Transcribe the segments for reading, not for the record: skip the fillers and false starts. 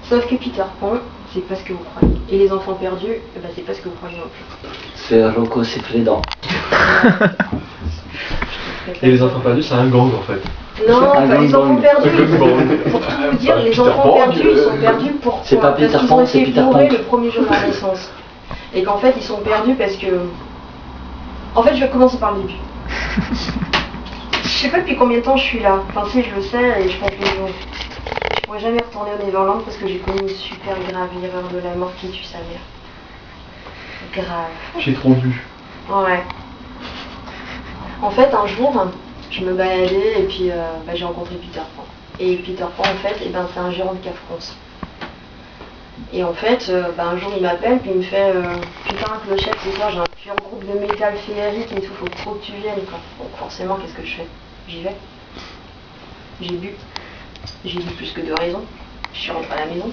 Sauf que Peter Pan, c'est pas ce que vous croyez. Et les enfants perdus, bah, c'est pas ce que vous croyez non plus. C'est Rocco Siffredi. Et les enfants perdus, c'est un gang en fait. Non, pas les enfants perdus. gang. Pour tout vous dire, les enfants perdus, ils sont perdus pourquoi? C'est pas Peter Parce qu'ils Pan, ont c'est été Peter bourrés Pan. le premier jour de leur naissance. Et qu'en fait, ils sont perdus parce que... En fait, je vais commencer par le début. Je sais pas depuis combien de temps je suis là. Enfin, si, je le sais et je pense que je pourrais jamais retourner au Neverland parce que j'ai commis une super grave erreur de la mort qui tue sa mère. Grave. J'ai trop bu. Ouais. En fait, un jour, je me baladais et puis bah, j'ai rencontré Peter Pan. Et Peter Pan, en fait, eh ben, c'est un gérant de Cave France. Et en fait, bah, un jour, il m'appelle puis il me fait putain, Clochette, ce soir, j'ai un pur groupe de métal féerique et tout, faut trop que tu viennes, quoi. Donc forcément, qu'est-ce que je fais? J'y vais. J'ai bu. J'ai bu plus que de raison. Je suis rentrée à la maison.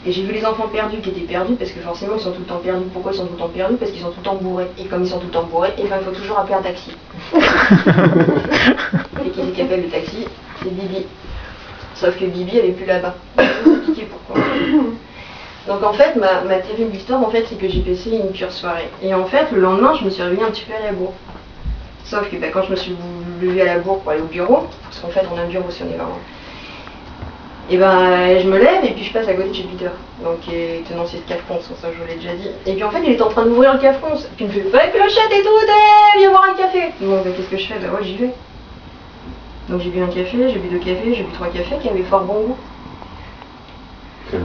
Et j'ai vu les enfants perdus qui étaient perdus parce que forcément ils sont tout le temps perdus. Pourquoi ils sont tout le temps perdus? Parce qu'ils sont tout le temps bourrés. Et comme ils sont tout le temps bourrés, et ben il faut toujours appeler un taxi. Et qui c'est qui appelle le taxi? C'est Bibi. Sauf que Bibi elle est plus là-bas. Je vais vous expliquer pourquoi. Donc en fait ma terrible histoire en fait c'est que j'ai passé une pure soirée. Et en fait le lendemain je me suis réveillée un petit peu à la bourre. Sauf que bah, quand je me suis levée à la bourre pour aller au bureau, parce qu'en fait on a un bureau aussi on est vraiment. Et ben je me lève et puis je passe à côté de chez Peter, donc qui est tenancier de Cave France, ça je vous l'ai déjà dit. Et puis en fait il est en train d'ouvrir le Cave France, puis il me fait ouais Clochette et tout, viens boire un café. Bon ben qu'est-ce que je fais? Ben ouais j'y vais. Donc j'ai bu un café, j'ai bu 2 cafés, j'ai bu 3 cafés qui avaient fort bon goût.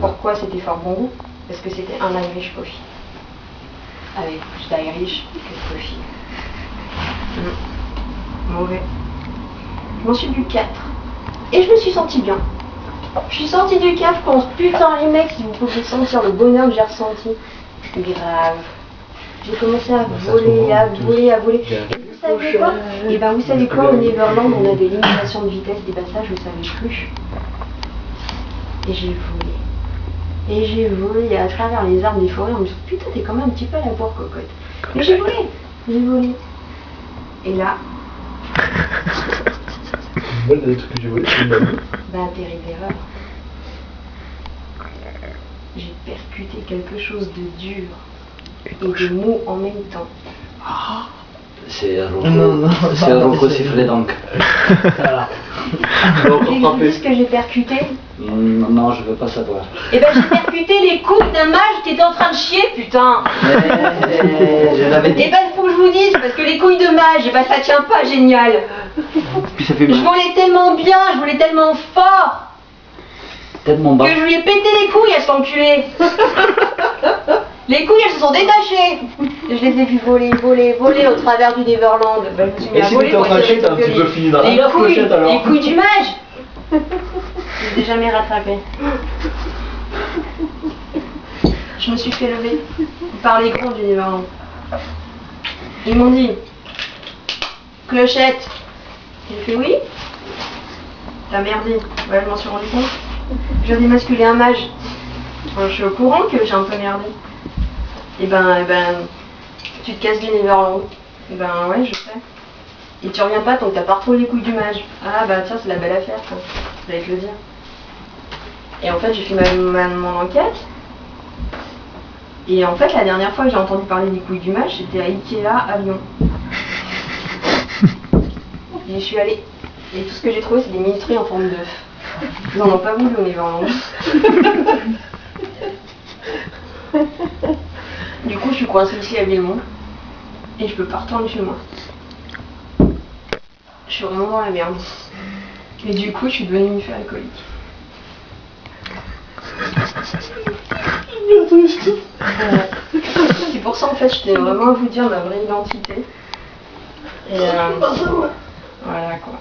Pourquoi c'était fort bon goût? Parce que c'était un Irish coffee. Avec plus d'Irish que de coffee. Mauvais. Je m'en suis bu 4. Et je me suis sentie bien. Je suis sortie du Cave France. Putain les mecs, si vous pouvez sentir le bonheur que j'ai ressenti. Grave. J'ai commencé à voler, à voler, à voler. Et vous savez quoi? Et ben vous savez quoi, au Neverland on a des limitations de vitesse, des passages, je ne savais plus. Et j'ai volé. Et j'ai volé à travers les arbres des forêts. On me dit putain t'es quand même un petit peu à la bourre cocotte. Mais j'ai volé. J'ai volé. Et là. Moi, le truc que j'ai volé, c'est une amie. Ben, terrible erreur. J'ai percuté quelque chose de dur et de mou en même temps. C'est Rocco Siffredi donc. J'ai vu ce que j'ai percuté. Non, je veux pas savoir. Eh ben j'ai percuté les couilles d'un mage qui était en train de chier, putain. Je l'avais dit. Eh ben faut que je vous dise, parce que les couilles de mage, eh ben ça tient pas génial. Puis ça fait Je mal. volais tellement bien, je volais tellement fort Tellement bas. que je lui ai pété les couilles à cet enculé. Les couilles elles se sont détachées. Je les ai vus voler, voler, voler au travers du Neverland. Ben, je me suis mis Et à si voler t'étais en pour train de essayer chier, t'as un petit peu fini dans la les merde, couilles, Clochette, alors. les couilles du mage. Je les ai jamais rattrapées. Je me suis fait lever par les grands du Neverland. Ils m'ont dit Clochette. J'ai fait oui. T'as merdé. Ouais, je m'en suis rendu compte. J'ai démasculé un mage. Enfin, je suis au courant que j'ai un peu merdé. Et ben, tu te casses du Neverland. Et ben ouais, je sais. Et tu reviens pas tant que t'as pas retrouvé les couilles du mage. Ah bah tiens, c'est la belle affaire, ça. J'allais te le dire. Et en fait, j'ai fait mon enquête. Et en fait, la dernière fois que j'ai entendu parler des couilles du mage, c'était à Ikea à Lyon. Et je suis allée. Et tout ce que j'ai trouvé, c'est des mini-truies en forme d'œuf. Ils n'en ont pas voulu au Neverland. Du coup, je suis coincée ici à Villemont. Et je peux pas retourner chez moi. Je suis vraiment dans la merde. Et du coup, je suis devenue une fille alcoolique. C'est pour ça, en fait, je tenais vraiment à vous dire ma vraie identité. Et voilà quoi.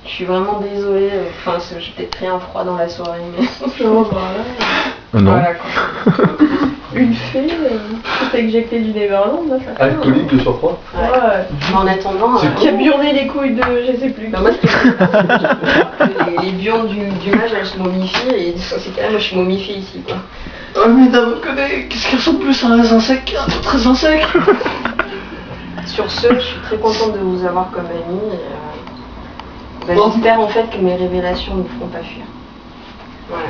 Je suis vraiment désolée. Enfin, j'ai peut-être créé un froid dans la soirée, mais. Non. Voilà quoi. Une fée qui s'est éjectée du Neverland, là, ça fait Alcoolique de surcroît. Ouais. Mais en attendant. Qui a burné les couilles de je sais plus. Bah moi, les burnes du mage, elles se momifient, et dans ces cas-là, moi je suis momifiée ici quoi. Oh mais d'un autre côté, qu'est-ce qui ressemble plus à un raisin sec qu'un autre raisin sec? Sur ce, je suis très contente de vous avoir comme amie. J'espère en fait que mes révélations ne vous feront pas fuir. Voilà.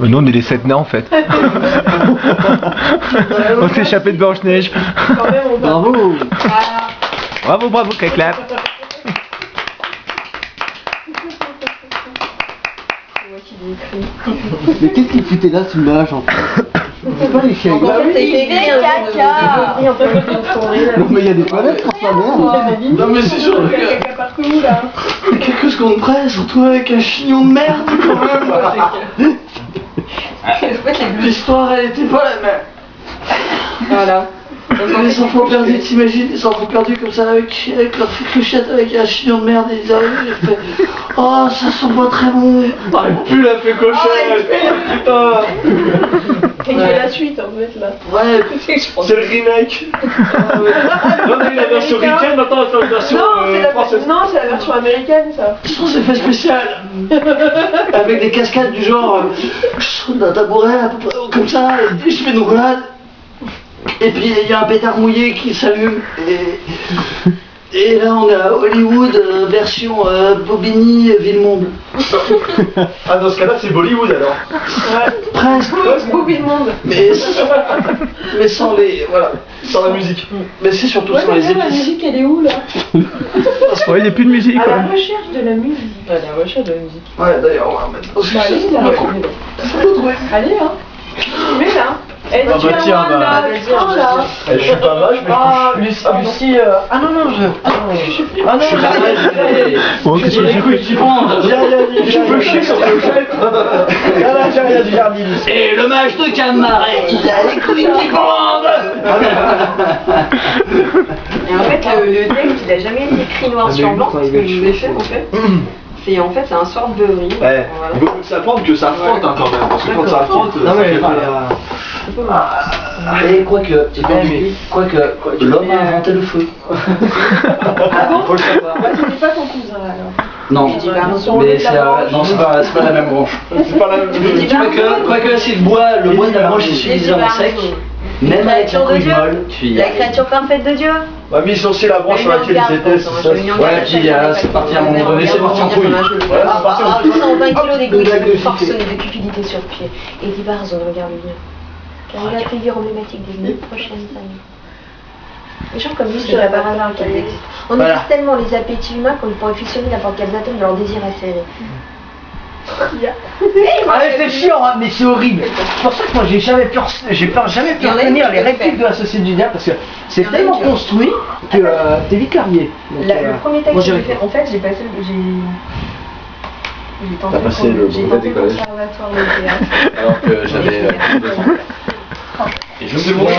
Nous on est les 7 nains en fait. On s'est échappé de Blanche-Neige. Quand même, on va. Bravo. Bravo, bravo, clap. Mais qu'est-ce qu'il foutait là, ce image en fait? C'est pas les chiens. En fait, c'est écrit un jour de- Et en fait, on est tourné là. Non, mais il y a des toilettes pour sa merde. Non, mais c'est sûr. Il y a quelqu'un partout là. Quelques secondes près, surtout avec un chignon de merde quand même. L'histoire, elle était pas la même. Voilà. Les enfants perdus, t'imagines, les enfants perdus comme ça avec leur clochette avec un chignon de merde et ils arrivent et fait oh ça sent pas très bon. Ah il pue la fée cochette. Putain. Et il fait la suite en fait là. Ouais, C'est le remake. On a eu la version ricaine, maintenant on va faire une version française. Non, c'est la version américaine ça. sans effet spécial. Avec des cascades du genre je saute d'un tabouret à peu près comme ça et je fais une roulade. Et puis il y a un pétard mouillé qui s'allume et là on est à Hollywood version Bobigny Villemomble. Ah, dans ce cas-là, c'est Bollywood alors. Presque. Bobby le monde. Mais sans les voilà. Sans la musique. Mais c'est surtout Ouais, sans mais les là, la épices. musique elle est où là? Ouais, il n'y a plus de musique. À quoi. la recherche de la musique. À la recherche de la musique. Ouais d'ailleurs on va remettre. Bah, allez là. Allez hein. Mais là. Eh, Ah, tu bah, as tiens, one, bah. là. Prends, là. Eh, je suis pas vache, mais Lucie, ah non non je. Ah non je suis pas vache. Bon, qu'est-ce que Écoute, tu prends. J'ai rien dit, je peux chier sur le fait. Là, j'ai rien dit, j'ai rien dit. Et le mage de Camaret, il a les couilles qui grandent. Et en fait, le texte, il a jamais été écrit noir sur blanc, parce que je l'ai fait en fait. C'est un sort de riz. Ouais, Voilà. il faut que ça frotte, que ça frotte hein, quand même, parce que quand ça frotte, Non ça mais fait mal. et quoique l'homme a inventé le feu. Ah bon? Faut le savoir. Ouais, c'était pas ton cousin alors. Non, Dis pas, mais non c'est pas la même branche. C'est pas la même. Quoique si le bois de la branche est suffisamment sec, même avec la couille molle, tu y La arrives. créature parfaite de Dieu. On m'a mis sur aussi la branche sur laquelle ils étaient, c'est ça. Ouais, puis c'est parti à un moment donné, c'est parti en couille. Ouais, c'est parti en couille. 120 kilos d'égoïsme, forcené de cupidité sur pied. Et dit Barzon, regarde bien. Car il a prévu emblématique des 1000 prochaines années. Les gens comme lui, c'est pas par hasard qu'elles existent. On Voilà. utilise tellement les appétits humains qu'on pourrait fusionner n'importe quel atome de leur désir acéré. Ah mais c'est chiant, hein, mais c'est horrible. C'est pour ça que moi j'ai jamais pu Il y en a retenir une les qui règles fait. de la société du diable parce que c'est Il y en a tellement une qui- construit que t'es vite largué. Donc, Le premier texte moi, que j'ai j'ai fait, en fait, j'ai passé j'ai tenté T'as passé le j'ai brevet tenté du le collège. conservatoire de théâtre. Alors que j'avais 2 ans. Et je me suis mon choix.